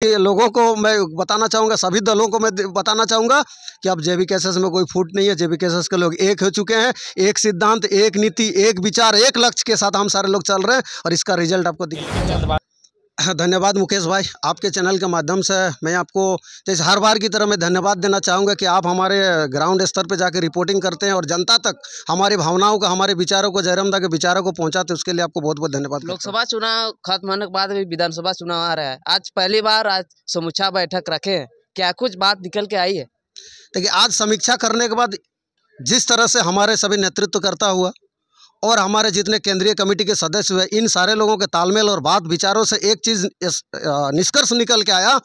लोगों को मैं बताना चाहूँगा, सभी दलों को मैं बताना चाहूँगा कि अब जेबीकेएसएस में कोई फूट नहीं है। जेबीकेएसएस के लोग एक हो चुके हैं। एक सिद्धांत, एक नीति, एक विचार, एक लक्ष्य के साथ हम सारे लोग चल रहे हैं और इसका रिजल्ट आपको दिखेगा। धन्यवाद मुकेश भाई, आपके चैनल के माध्यम से मैं आपको जैसे हर बार की तरह मैं धन्यवाद देना चाहूँगा कि आप हमारे ग्राउंड स्तर पे जाकर रिपोर्टिंग करते हैं और जनता तक हमारी भावनाओं को, हमारे विचारों को, जयरामदा के विचारों को पहुँचाते हैं। उसके लिए आपको बहुत बहुत धन्यवाद। लोकसभा चुनाव खत्म होने के बाद भी विधानसभा चुनाव आ रहा है। आज पहली बार आज समीक्षा बैठक रखे हैं, क्या कुछ बात निकल के आई है? देखिए, आज समीक्षा करने के बाद जिस तरह से हमारे सभी नेतृत्व करता हुआ और हमारे जितने केंद्रीय कमेटी के सदस्य हुए, इन सारे लोगों के तालमेल और बात विचारों से एक चीज़ निष्कर्ष निकल के आया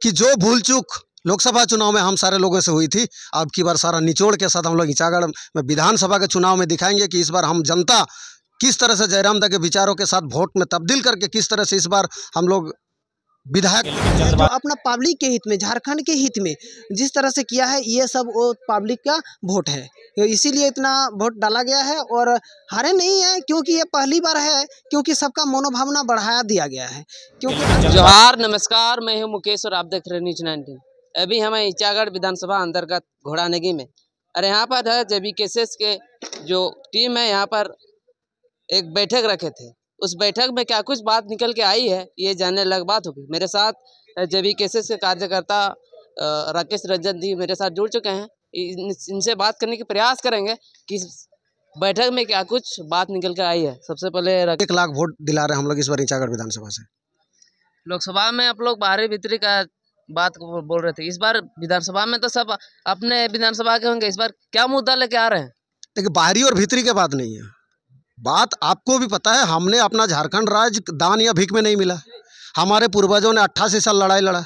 कि जो भूल चूक लोकसभा चुनाव में हम सारे लोगों से हुई थी, अब की बार सारा निचोड़ के साथ हम लोग ईचागढ़ में विधानसभा के चुनाव में दिखाएंगे कि इस बार हम जनता किस तरह से जयरामदा के विचारों के साथ वोट में तब्दील करके किस तरह से इस बार हम लोग विधायक जो अपना पब्लिक के हित में, झारखंड के हित में जिस तरह से किया है, ये सब वो पब्लिक का वोट है, तो इसीलिए इतना वोट डाला गया है। और हारे नहीं है क्योंकि ये पहली बार है, क्योंकि सबका मनोभावना बढ़ाया दिया गया है। क्योंकि जोहार, नमस्कार, मैं हूं मुकेश और आप देख रहे हैं न्यूज़ 19। अभी हम ईचागढ़ विधानसभा अंतर्गत घोड़ानेगी में, और यहाँ पर है जेबीकेएसएस के जो टीम है, यहाँ पर एक बैठक रखे थे। उस बैठक में क्या कुछ बात निकल के आई है, ये जानने लग बात होगी। मेरे साथ जेबीकेएसएस के कार्यकर्ता राकेश रंजन जी मेरे साथ जुड़ चुके हैं। इनसे बात करने की प्रयास करेंगे कि बैठक में क्या कुछ बात निकल के आई है। सबसे पहले 1 लाख वोट दिला रहे हैं हम लोग इस बार ईचागढ़ विधानसभा से। लोकसभा में आप लोग बाहरी भीतरी का बात बोल रहे थे, इस बार विधानसभा में तो सब अपने विधानसभा के होंगे, इस बार क्या मुद्दा लेके आ रहे हैं? देखिए, बाहरी और भीतरी की बात नहीं है। बात आपको भी पता है, हमने अपना झारखंड राज्य दान या भीख में नहीं मिला। हमारे पूर्वजों ने 88 साल लड़ाई लड़ा,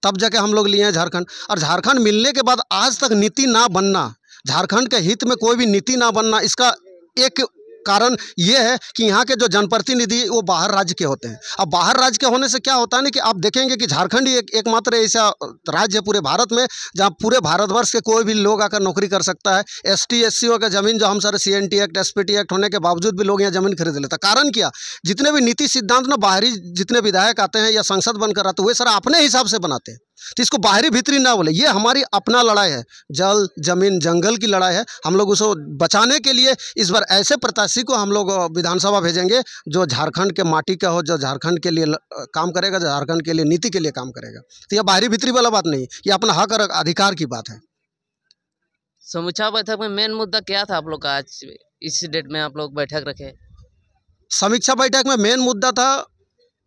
तब जाके हम लोग लिए हैं झारखंड। और झारखंड मिलने के बाद आज तक नीति ना बनना, झारखंड के हित में कोई भी नीति ना बनना, इसका एक कारण ये है कि यहाँ के जो जनप्रतिनिधि वो बाहर राज्य के होते हैं। अब बाहर राज्य के होने से क्या होता है ना कि आप देखेंगे कि झारखंड ही एकमात्र ऐसा राज्य है पूरे भारत में जहाँ पूरे भारतवर्ष के कोई भी लोग आकर नौकरी कर सकता है। एसटी एससीओ का ज़मीन जो हम सारे सीएनटी एक्ट, एसपीटी एक्ट होने के बावजूद भी लोग यहाँ ज़मीन खरीद लेते हैं। कारण क्या? जितने भी नीति सिद्धांत ना बाहरी जितने विधायक आते हैं या संसद बनकर आते हैं, वे सारा अपने हिसाब से बनाते हैं। तो इसको बाहरी भीतरी ना बोले, ये हमारी अपना लड़ाई है, जल जमीन जंगल की लड़ाई है। हम लोग उसको बचाने के लिए इस बार ऐसे प्रत्याशी को हम लोग विधानसभा भेजेंगे जो झारखंड के माटी का हो, जो झारखंड के लिए काम करेगा, जो झारखंड के लिए नीति के लिए काम करेगा। तो यह बाहरी भीतरी वाला बात नहीं, ये अपना हक और अधिकार की बात है। समीक्षा बैठक में मेन मुद्दा क्या था आप लोग का? आज इस डेट में आप लोग बैठक रखे? समीक्षा बैठक में मेन मुद्दा था,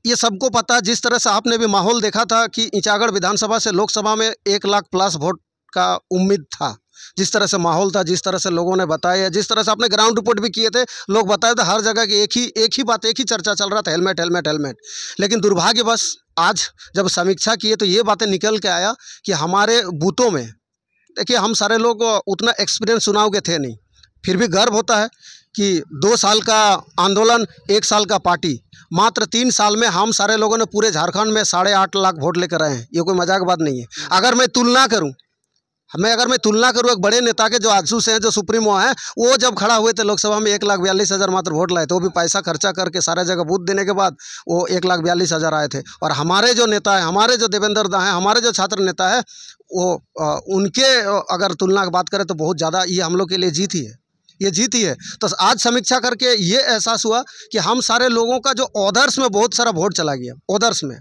ये सबको पता, जिस तरह से आपने भी माहौल देखा था कि ईचागढ़ विधानसभा से लोकसभा में 1 लाख प्लस वोट का उम्मीद था। जिस तरह से माहौल था, जिस तरह से लोगों ने बताया, जिस तरह से आपने ग्राउंड रिपोर्ट भी किए थे, लोग बताए थे हर जगह की एक ही बात, एक ही चर्चा चल रहा था, हेलमेट हेलमेट हेलमेट। लेकिन दुर्भाग्यवश आज जब समीक्षा किए तो ये बातें निकल के आया कि हमारे बूथों में, देखिए हम सारे लोग उतना एक्सपीरियंस चुनाव के थे नहीं, फिर भी गर्व होता है कि 2 साल का आंदोलन, 1 साल का पार्टी, मात्र 3 साल में हम सारे लोगों ने पूरे झारखंड में 8.5 लाख वोट लेकर आए हैं। ये कोई मजाक बात नहीं है। अगर मैं तुलना करूं एक बड़े नेता के जो आजू से हैं, जो सुप्रीमो हैं, वो जब खड़ा हुए थे लोकसभा में 1,42,000 मात्र वोट लाए थे, वो भी पैसा खर्चा करके सारे जगह बूथ देने के बाद वो 1,42,000 आए थे। और हमारे जो नेता हैं, हमारे जो देवेंद्र दा हैं, हमारे जो छात्र नेता है, वो उनके अगर तुलना की बात करें तो बहुत ज़्यादा ये हम लोग के लिए जीत ही है, ये जीत ही है। तो आज समीक्षा करके ये एहसास हुआ कि हम सारे लोगों का जो ओदर्स में बहुत सारा वोट चला गया, ओदर्स में,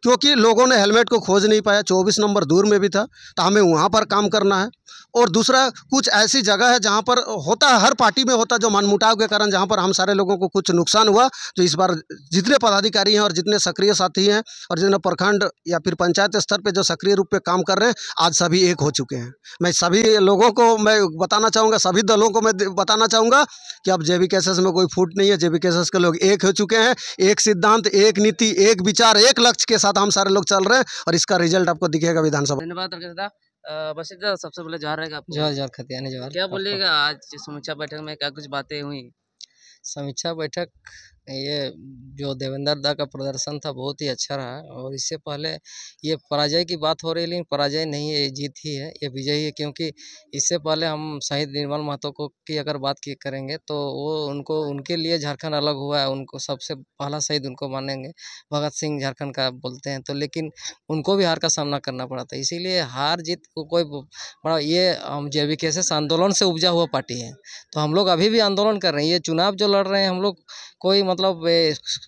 क्योंकि लोगों ने हेलमेट को खोज नहीं पाया। 24 नंबर दूर में भी था, तो हमें वहाँ पर काम करना है। और दूसरा, कुछ ऐसी जगह है जहाँ पर होता है, हर पार्टी में होता है, जो मनमुटाव के कारण जहाँ पर हम सारे लोगों को कुछ नुकसान हुआ, जो इस बार जितने पदाधिकारी हैं और जितने सक्रिय साथी हैं और जितने प्रखंड या फिर पंचायत स्तर पे जो सक्रिय रूप पे काम कर रहे हैं, आज सभी एक हो चुके हैं। मैं सभी लोगों को मैं बताना चाहूँगा, सभी दलों को मैं बताना चाहूँगा कि अब जेबीकेएसएस में कोई फूट नहीं है। जेबीकेएसएस के लोग एक हो चुके हैं। एक सिद्धांत, एक नीति, एक विचार, एक लक्ष्य के साथ हम सारे लोग चल रहे हैं और इसका रिजल्ट आपको दिखेगा विधानसभा। धन्यवाद। बस सबसे पहले जोहार रहेगा आपको। जोहार खतियानी जोहार। क्या बोलिएगा, आज समीक्षा बैठक में क्या कुछ बातें हुई? समीक्षा बैठक ये जो देवेंद्र दा का प्रदर्शन था बहुत ही अच्छा रहा, और इससे पहले ये पराजय की बात हो रही, लेकिन पराजय नहीं है, ये जीत ही है, ये विजय है। क्योंकि इससे पहले हम शहीद निर्मल महतो को की अगर बात की करेंगे तो वो उनको उनके लिए झारखंड अलग हुआ है, उनको सबसे पहला शहीद उनको मानेंगे, भगत सिंह झारखंड का बोलते हैं। तो लेकिन उनको भी हार का सामना करना पड़ा था, इसीलिए हार जीत को कोई बड़ा, ये हम JVKS आंदोलन से उपजा हुआ पार्टी है। तो हम लोग अभी भी आंदोलन कर रहे हैं। ये चुनाव जो लड़ रहे हैं हम लोग, कोई मतलब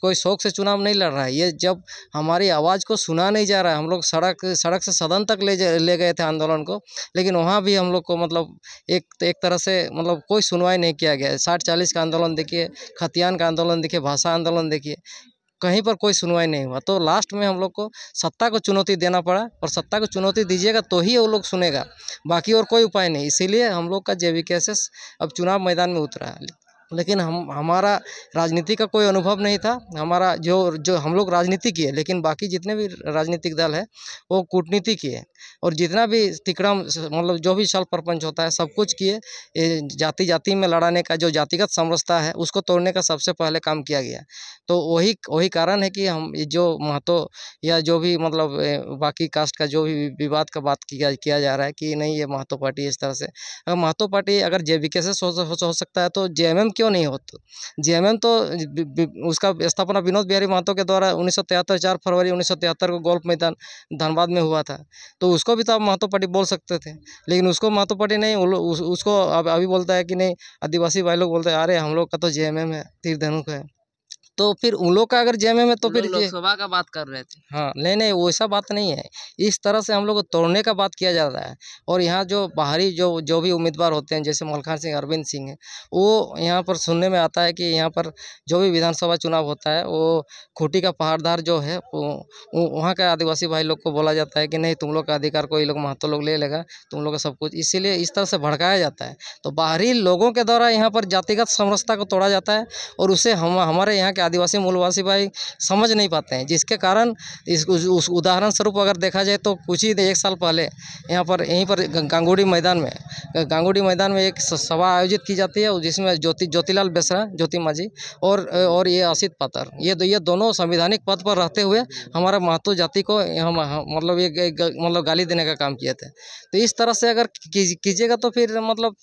कोई शौक से चुनाव नहीं लड़ रहा है। ये जब हमारी आवाज़ को सुना नहीं जा रहा है, हम लोग सड़क से सदन तक ले गए थे आंदोलन को, लेकिन वहाँ भी हम लोग को मतलब एक तरह से मतलब कोई सुनवाई नहीं किया गया। 60-40 का आंदोलन देखिए, खतियान का आंदोलन देखिए, भाषा आंदोलन देखिए, कहीं पर कोई सुनवाई नहीं हुआ। तो लास्ट में हम लोग को सत्ता को चुनौती देना पड़ा, और सत्ता को चुनौती दीजिएगा तो ही वो लोग सुनेगा, बाकी और कोई उपाय नहीं। इसीलिए हम लोग का JVKS अब चुनाव मैदान में उतरा है। लेकिन हमारा राजनीति का कोई अनुभव नहीं था। हमारा जो हम लोग राजनीति किए, लेकिन बाकी जितने भी राजनीतिक दल है वो कूटनीति किए, और जितना भी तिकड़म मतलब जो भी छल प्रपंच होता है सब कुछ किए। जाति जाति में लड़ाने का जो जातिगत समरसता है उसको तोड़ने का सबसे पहले काम किया गया। तो वही कारण है कि हम जो महतो या जो भी मतलब बाकी कास्ट का जो भी विवाद का बात किया जा रहा है कि नहीं ये महतो पार्टी इस तरह से, अगर महतो पार्टी अगर JVKS हो सकता है तो JMM क्यों नहीं हो? तो JMM तो उसका स्थापना विनोद बिहारी महतो के द्वारा 1973 4 फरवरी 1973 को गोल्फ मैदान धनबाद में हुआ था। तो उसको भी तो आप महतो पार्टी बोल सकते थे, लेकिन उसको महतो पार्टी नहीं, उसको अभी बोलता है कि नहीं, आदिवासी भाई लोग बोलते हैं अरे हम लोग का तो JMM है, तीर धनुक है। तो फिर उन लोग का अगर JMM है तो फिर लोकसभा का बात कर रहे थे। हाँ, नहीं वैसा बात नहीं है। इस तरह से हम लोग को तोड़ने का बात किया जा रहा है। और यहाँ जो बाहरी जो भी उम्मीदवार होते हैं, जैसे मलखान सिंह, अरविंद सिंह है, वो यहाँ पर सुनने में आता है कि यहाँ पर जो भी विधानसभा चुनाव होता है वो खूंटी का पहाड़दार जो है वहाँ के आदिवासी भाई लोग को बोला जाता है कि नहीं तुम लोग का अधिकार कोई लोग महतो लोग ले लेगा, तुम लोग का सब कुछ। इसीलिए इस तरह से भड़काया जाता है। तो बाहरी लोगों के द्वारा यहाँ पर जातिगत समरसता को तोड़ा जाता है, और उसे हमारे यहाँ के आदिवासी मूलवासी भाई समझ नहीं पाते हैं, जिसके कारण उस उदाहरण स्वरूप अगर देखा जाए तो कुछ ही 1 साल पहले यहाँ पर यहीं पर गांगुड़ी मैदान में एक सभा आयोजित की जाती है, जिसमें ज्योतिलाल बेसरा, ज्योति माझी और ये असित पातर, ये दोनों संवैधानिक पद पर रहते हुए हमारा महतो जाति को मतलब मतलब गाली देने का काम किए थे। तो इस तरह से अगर कीजिएगा तो फिर मतलब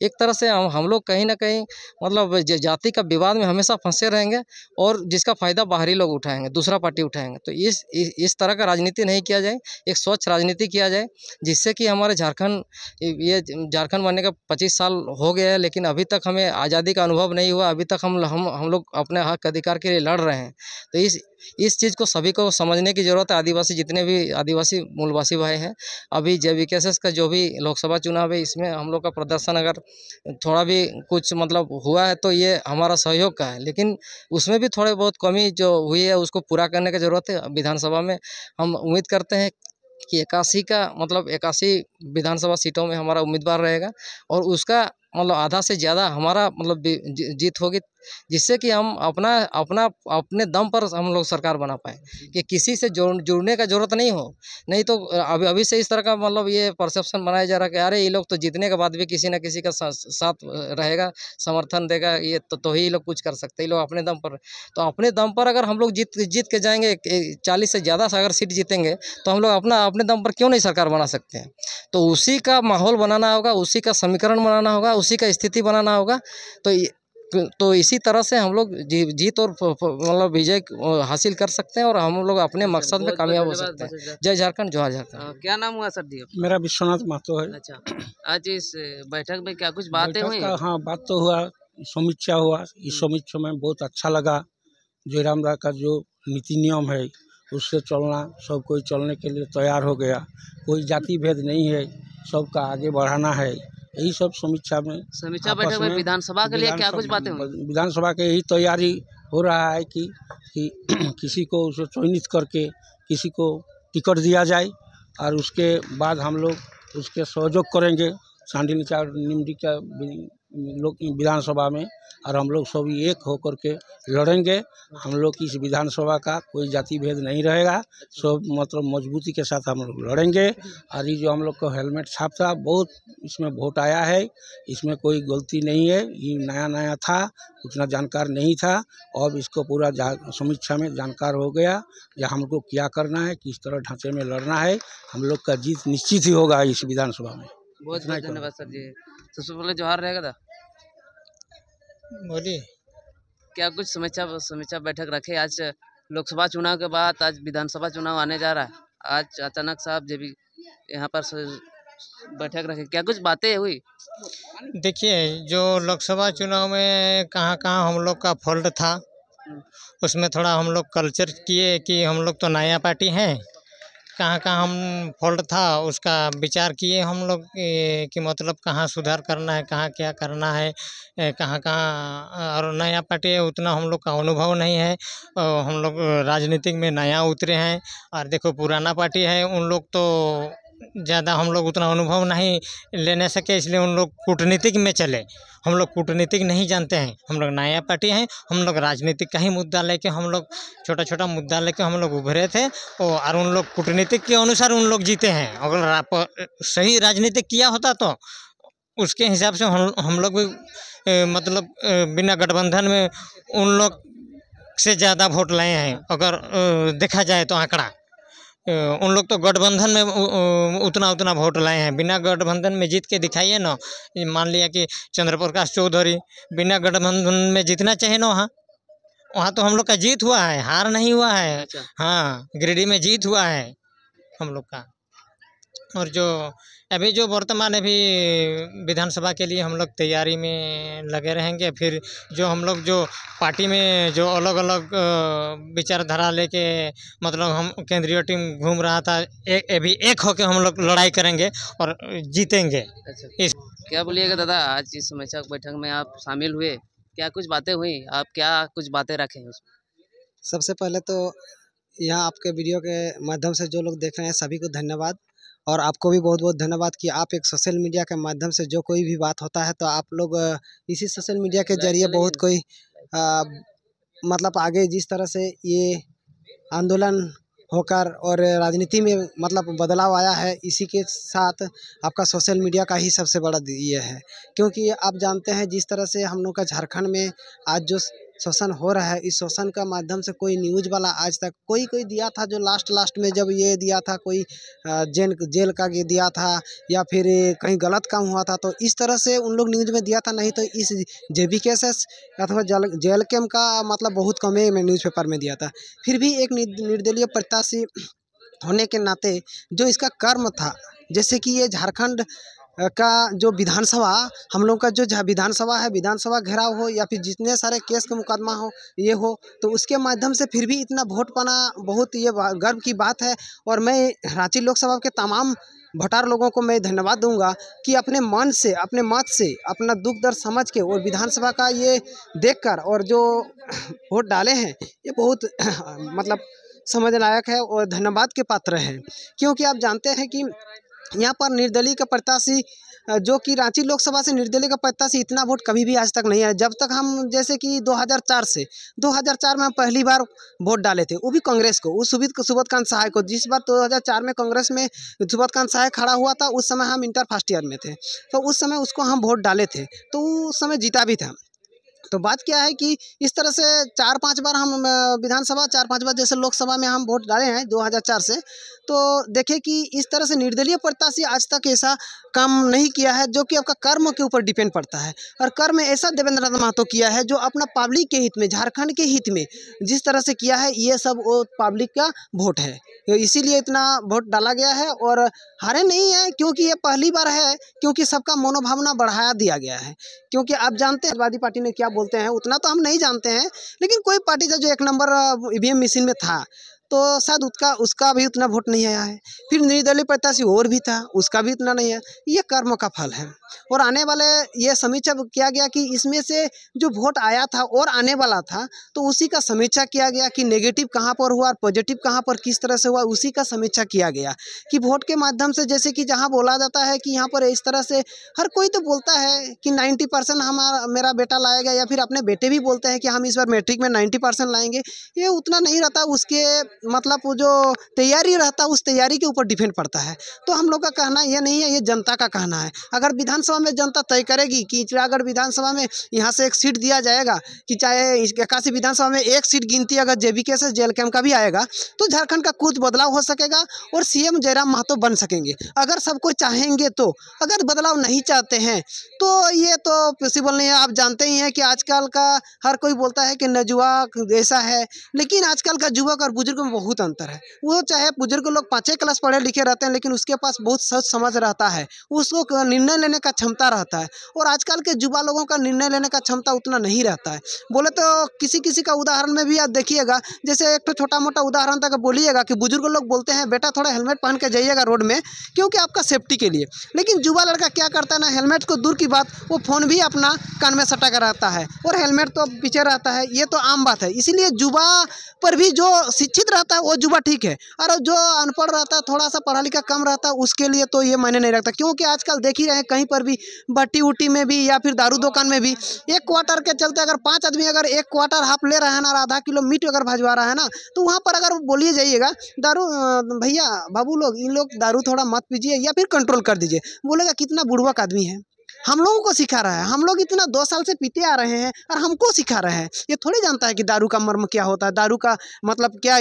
एक तरह से हम लोग कहीं ना कहीं मतलब जाति का विवाद में हमेशा फंसे रहेंगे, और जिसका फ़ायदा बाहरी लोग उठाएंगे, दूसरा पार्टी उठाएंगे। तो इस तरह का राजनीति नहीं किया जाए, एक स्वच्छ राजनीति किया जाए, जिससे कि हमारे झारखंड बनने का 25 साल हो गया है, लेकिन अभी तक हमें आज़ादी का अनुभव नहीं हुआ। अभी तक हम लोग अपने हक अधिकार के लिए लड़ रहे हैं। तो इस चीज़ को सभी को समझने की ज़रूरत है। आदिवासी जितने भी आदिवासी मूलवासी भाई हैं, अभी JVKS का जो भी लोकसभा चुनाव है इसमें हम लोग का प्रदर्शन अगर थोड़ा भी कुछ मतलब हुआ है तो ये हमारा सहयोग का है, लेकिन उसमें भी थोड़े बहुत कमी जो हुई है उसको पूरा करने की ज़रूरत है। विधानसभा में हम उम्मीद करते हैं कि 81 विधानसभा सीटों में हमारा उम्मीदवार रहेगा, और उसका मतलब आधा से ज़्यादा हमारा मतलब जीत होगी, जिससे कि हम अपने दम पर हम लोग सरकार बना पाएँ, कि किसी से जुड़ने का ज़रूरत नहीं हो। नहीं तो अभी से इस तरह का मतलब ये परसेप्शन बनाया जा रहा है कि अरे ये लोग तो जीतने के बाद भी किसी न किसी का साथ रहेगा, समर्थन देगा, ये तो ही लोग कुछ कर सकते हैं, ये लोग अपने दम पर। तो अपने दम पर अगर हम लोग जीत के जाएंगे, 40 से ज़्यादा अगर सीट जीतेंगे तो हम लोग अपने दम पर क्यों नहीं सरकार बना सकते हैं। तो उसी का माहौल बनाना होगा, उसी का समीकरण बनाना होगा, उसी का स्थिति बनाना होगा। तो इसी तरह से हम लोग जीत और मतलब विजय हासिल कर सकते हैं, और हम लोग अपने मकसद में कामयाब हो सकते हैं। जय झारखंड, जोहार झारखंड। क्या नाम हुआ सर जी? मेरा विश्वनाथ महतो है। अच्छा, आज इस बैठक में क्या कुछ बातें हुई? हाँ, बात तो हुआ, समीक्षा हुआ। इस समीक्षा में बहुत अच्छा लगा। जयराम दा का जो नीति नियम है उससे चलना, सब कोई चलने के लिए तैयार हो गया। कोई जाति भेद नहीं है, सबका आगे बढ़ाना है। यही सब समीक्षा बैठक में विधानसभा के लिए क्या कुछ बातें हुई? विधानसभा के यही तैयारी हो रहा है कि किसी को उसे चयनित करके किसी को टिकट दिया जाए, और उसके बाद हम लोग उसके सहयोग करेंगे। सांडिल निमडी का लोग विधानसभा में, और हम लोग सभी एक होकर के लड़ेंगे। हम लोग की इस विधानसभा का कोई जाति भेद नहीं रहेगा, सब मतलब मजबूती के साथ हम लोग लड़ेंगे। और ये जो हम लोग को हेलमेट छाप था, बहुत इसमें वोट आया है, इसमें कोई गलती नहीं है। ये नया नया था, उतना जानकार नहीं था, अब इसको पूरा समीक्षा में जानकार हो गया कि हम लोग को क्या करना है, किस तरह ढांचे में लड़ना है। हम लोग का जीत निश्चित ही होगा इस विधानसभा में। बहुत बहुत धन्यवाद सर जी। सबसे पहले जोहार रहेगा था। बोलिए। क्या कुछ समीक्षा बैठक रखे आज लोकसभा चुनाव के बाद, आज विधानसभा चुनाव आने जा रहा है, आज अचानक साहब जब यहाँ पर बैठक रखे, क्या कुछ बातें हुई? देखिए, जो लोकसभा चुनाव में कहाँ कहाँ हम लोग का फॉल्ट था, उसमें थोड़ा हम लोग कल्चर किए कि हम लोग तो नया पार्टी हैं, कहाँ कहाँ हम फॉल्ट था उसका विचार किए हम लोग कि मतलब कहाँ सुधार करना है, कहाँ क्या करना है, कहाँ कहाँ। और नया पार्टी है, उतना हम लोग का अनुभव नहीं है, हम लोग राजनीतिक में नया उतरे हैं। और देखो पुराना पार्टी है, उन लोग तो ज़्यादा हम लोग उतना अनुभव नहीं लेने सके, इसलिए उन लोग कूटनीतिक में चले। हम लोग कूटनीतिक नहीं जानते हैं, हम लोग नया पार्टी हैं, हम लोग राजनीतिक का ही मुद्दा लेके, हम लोग छोटा छोटा मुद्दा लेके हम लोग उभरे थे, और उन लोग कूटनीतिक के अनुसार उन लोग जीते हैं। अगर सही राजनीतिक किया होता तो उसके हिसाब से हम लोग भी मतलब बिना गठबंधन में उन लोग से ज़्यादा वोट लाए हैं। अगर देखा जाए तो आंकड़ा, उन लोग तो गठबंधन में उतना वोट लाए हैं, बिना गठबंधन में जीत के दिखाइए ना। मान लिया कि चंद्र प्रकाश चौधरी बिना गठबंधन में जीतना चाहिए ना, वहाँ तो हम लोग का जीत हुआ है, हार नहीं हुआ है। अच्छा। हाँ, गिरिडीह में जीत हुआ है हम लोग का। और जो अभी जो वर्तमान अभी विधानसभा के लिए हम लोग तैयारी में लगे रहेंगे। फिर जो हम लोग जो पार्टी में जो अलग अलग विचारधारा लेके मतलब हम केंद्रीय टीम घूम रहा था, अभी एक होके हम लोग लड़ाई करेंगे और जीतेंगे। अच्छा, क्या बोलिएगा दादा, आज इस समीक्षा बैठक में आप शामिल हुए, क्या कुछ बातें हुई, आप क्या कुछ बातें रखें उसमें? सबसे पहले तो यहाँ आपके वीडियो के माध्यम से जो लोग देख रहे हैं सभी को धन्यवाद, और आपको भी बहुत बहुत धन्यवाद कि आप एक सोशल मीडिया के माध्यम से जो कोई भी बात होता है तो आप लोग इसी सोशल मीडिया के जरिए बहुत कोई मतलब आगे जिस तरह से ये आंदोलन होकर और राजनीति में मतलब बदलाव आया है, इसी के साथ आपका सोशल मीडिया का ही सबसे बड़ा ये है। क्योंकि आप जानते हैं जिस तरह से हम लोग का झारखंड में आज जो शोषण हो रहा है, इस शोषण का माध्यम से कोई न्यूज़ वाला आज तक कोई दिया था, जो लास्ट में जब ये दिया था कोई जेल का ये दिया था या फिर कहीं गलत काम हुआ था, तो इस तरह से उन लोग न्यूज़ में दिया था। नहीं तो इस जेबी केसेस अथवा जेल कैम्प का मतलब बहुत कम है मैं न्यूज़पेपर में दिया था। फिर भी एक निर्दलीय प्रत्याशी होने के नाते जो इसका कर्म था, जैसे कि ये झारखंड का जो विधानसभा हम लोग का जो विधानसभा है, विधानसभा घेराव हो या फिर जितने सारे केस का मुकदमा हो ये हो, तो उसके माध्यम से फिर भी इतना वोट पाना बहुत ये गर्व की बात है। और मैं रांची लोकसभा के तमाम भोटार लोगों को मैं धन्यवाद दूंगा कि अपने मन से, अपने मत से, अपना दुख दर्द समझ के और विधानसभा का ये देखकर और जो वोट डाले हैं ये बहुत मतलब समझ लायक है और धन्यवाद के पात्र है। क्योंकि आप जानते हैं कि यहाँ पर निर्दलीय का प्रत्याशी जो कि रांची लोकसभा से निर्दलीय का प्रत्याशी इतना वोट कभी भी आज तक नहीं आया। जब तक हम जैसे कि 2004 में हम पहली बार वोट डाले थे, वो भी कांग्रेस को, उस सुबोधकांत सहाय को। जिस बार 2004 में कांग्रेस में सुबोधकांत सहाय खड़ा हुआ था, उस समय हम इंटर फर्स्ट ईयर में थे, तो उस समय उसको हम वोट डाले थे, तो उस समय जीता भी था। तो बात क्या है कि इस तरह से 4-5 बार हम विधानसभा, 4-5 बार जैसे लोकसभा में हम वोट डाले हैं 2004 से। तो देखें कि इस तरह से निर्दलीय प्रत्याशी आज तक ऐसा काम नहीं किया है, जो कि आपका कर्म के ऊपर डिपेंड पड़ता है। और कर्म ऐसा देवेंद्र नाथ महतो किया है जो अपना पब्लिक के हित में, झारखंड के हित में जिस तरह से किया है, ये सब वो पब्लिक का वोट है, तो इसीलिए इतना वोट डाला गया है। और हारे नहीं है क्योंकि ये पहली बार है, क्योंकि सबका मनोभावना बढ़ाया दिया गया है। क्योंकि आप जानते हैं समाजवादी पार्टी ने क्या बोलते हैं उतना तो हम नहीं जानते हैं, लेकिन कोई पार्टी था जो 1 नंबर ईवीएम मशीन में था, तो शायद उसका भी उतना वोट नहीं आया है। फिर निर्दलीय प्रत्याशी और भी था, उसका भी इतना नहीं है। ये कर्म का फल है। और आने वाले ये समीक्षा किया गया कि इसमें से जो वोट आया था और आने वाला था तो उसी का समीक्षा किया गया कि नेगेटिव कहाँ पर हुआ और पॉजिटिव कहाँ पर किस तरह से हुआ, उसी का समीक्षा किया गया कि वोट के माध्यम से, जैसे कि जहाँ बोला जाता है कि यहाँ पर इस तरह से हर कोई तो बोलता है कि 90% मेरा बेटा लाएगा, या फिर अपने बेटे भी बोलते हैं कि हम इस बार मैट्रिक में 90% लाएंगे। ये उतना नहीं रहता, उसके मतलब वो जो तैयारी रहता है उस तैयारी के ऊपर डिपेंड पड़ता है। तो हम लोग का कहना ये नहीं है, ये जनता का कहना है। अगर विधानसभा में जनता तय करेगी कि चिड़ागढ़ विधानसभा में यहाँ से एक सीट दिया जाएगा, कि चाहे 81 विधानसभा में एक सीट गिनती अगर JBK जेल कैंप का भी आएगा तो झारखंड का कुछ बदलाव हो सकेगा और CM जयराम महतो बन सकेंगे, अगर सबको चाहेंगे तो। अगर बदलाव नहीं चाहते हैं तो ये तो पॉसिबल नहीं है। आप जानते ही हैं कि आजकल का हर कोई बोलता है कि नजुआ ऐसा है, लेकिन आजकल का युवक और बुजुर्ग में बहुत अंतर है। वो चाहे बुजुर्ग लोग 5 क्लास पढ़े लिखे रहते हैं, लेकिन उसके पास बहुत सोच समझ रहता है, उसको निर्णय लेने का क्षमता रहता है। और आजकल के युवा लोगों का निर्णय लेने का क्षमता उतना नहीं रहता है। बोले तो किसी का उदाहरण में भी आप देखिएगा, जैसे एक तो छोटा मोटा उदाहरण तक बोलिएगा कि बुजुर्ग लोग बोलते हैं बेटा थोड़ा हेलमेट पहन के जाइएगा रोड में, क्योंकि आपका सेफ्टी के लिए। लेकिन युवा लड़का क्या करता है ना, हेलमेट को दूर की बात, वो फ़ोन भी अपना कान में सटा कर रहता है और हेलमेट तो पीछे रहता है। ये तो आम बात है। इसीलिए युवा पर भी जो शिक्षित रहता है वो युवा ठीक है, और जो अनपढ़ रहता है, थोड़ा सा पढ़ा लिखा कम रहता है, उसके लिए तो ये मायने नहीं रखता। क्योंकि आजकल देख ही रहे हैं कहीं पर भी भट्टी उट्टी में भी या फिर दारू दुकान में भी एक क्वार्टर के चलते अगर 5 आदमी अगर एक क्वार्टर हाफ ले रहा है ना, और आधा किलो मीट अगर भजवा रहा है ना, तो वहाँ पर अगर बोलिए जाइएगा दारू भैया बाबू लोग, इन लोग दारू थोड़ा मत पीजिए या फिर कंट्रोल कर दीजिए, बोलेगा कितना बुड़बक आदमी है। हम लोगों को सिखा रहा है, हम लोग इतना 2 साल से पीते आ रहे हैं और हमको सिखा रहे हैं। ये थोड़ी जानता है कि दारू का मर्म क्या होता है, दारू का मतलब क्या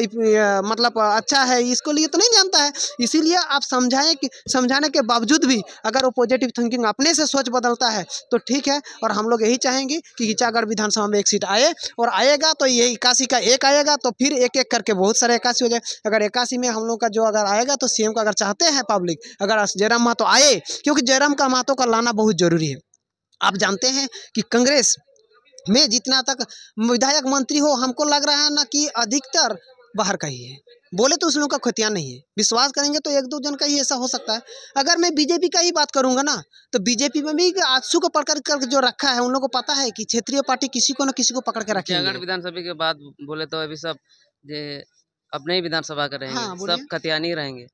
मतलब अच्छा है, इसको लिए तो नहीं जानता है। इसीलिए आप समझाएं कि समझाने के बावजूद भी अगर वो पॉजिटिव थिंकिंग अपने से सोच बदलता है तो ठीक है। और हम लोग यही चाहेंगे कि ईचागढ़ विधानसभा में एक सीट आए, और आएगा तो ये 81 का एक आएगा तो फिर एक एक करके बहुत सारे 81 हो जाए। अगर 81 में हम लोग का जो अगर आएगा तो CM का अगर चाहते हैं पब्लिक, अगर जयराम महतो आए, क्योंकि जयराम का महतो का लाना बहुत जरूरी है। आप जानते हैं कि कांग्रेस में जितना तक विधायक मंत्री हो, हमको लग रहा है ना कि अधिकतर बाहर का ही है। बोले तो उस लोगों का खतियान नहीं है, विश्वास करेंगे तो 1-2 जन का ही ऐसा हो सकता है। अगर मैं BJP का ही बात करूंगा ना, तो BJP में भी आजसू को पकड़ कर जो रखा है, उन लोगों को पता है कि क्षेत्रीय पार्टी किसी को न किसी को पकड़ के रखेंगे। चिड़ागढ़ विधानसभा के बाद बोले तो अभी सब अपने ही विधानसभा का रहेंगे। हाँ, सब खतियानी रहेंगे।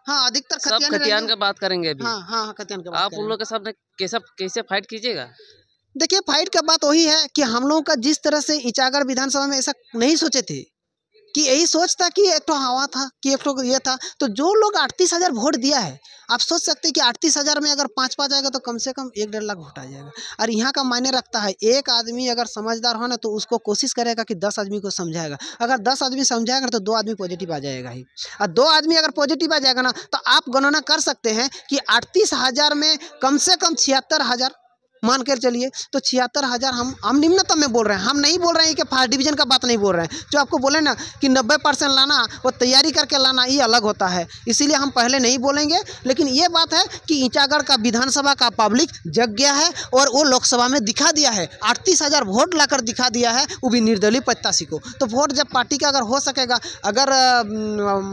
हाँ, अधिकतर सब खतियान का बात करेंगे अभी। हाँ, खतियान का बात आप उन लोग के साथ कैसे फाइट कीजिएगा? देखिए, फाइट का बात वही है कि हम लोगों का जिस तरह से ईचागढ़ विधानसभा में ऐसा नहीं सोचे थे, कि यही सोच था कि एक तो हवा था, कि एक तो ये था। तो जो लोग 38,000 वोट दिया है, आप सोच सकते हैं कि 38,000 में अगर 5-5 आएगा तो कम से कम 1-1.5 लाख वोट आ जाएगा। और यहाँ का मायने रखता है, एक आदमी अगर समझदार हो ना तो उसको कोशिश करेगा कि 10 आदमी को समझाएगा। अगर 10 आदमी समझाएगा तो 2 आदमी पॉजिटिव आ जाएगा ही, और 2 आदमी अगर पॉजिटिव आ जाएगा ना, तो आप गणना कर सकते हैं कि 38,000 में कम से कम 76,000 मान कर चलिए, तो 76,000 हम निम्नतम में बोल रहे हैं। हम नहीं बोल रहे हैं कि फर्स्ट डिवीजन का बात नहीं बोल रहे हैं। जो आपको बोले ना कि 90% लाना, वो तैयारी करके लाना, ये अलग होता है। इसीलिए हम पहले नहीं बोलेंगे। लेकिन ये बात है कि ईचागढ़ का विधानसभा का पब्लिक जग गया है, और वो लोकसभा में दिखा दिया है। 38,000 वोट लाकर दिखा दिया है, वो भी निर्दलीय प्रत्याशी को। तो वोट जब पार्टी का अगर हो सकेगा, अगर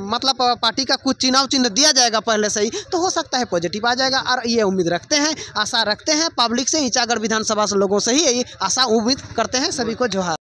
मतलब पार्टी का कुछ चुनाव चिन्ह दिया जाएगा पहले से ही, तो हो सकता है पॉजिटिव आ जाएगा। और ये उम्मीद रखते हैं, आशा रखते हैं पब्लिक से, ईचागढ़ विधानसभा से लोगों से ही यही आशा उम्मीद करते हैं। सभी को जोहार।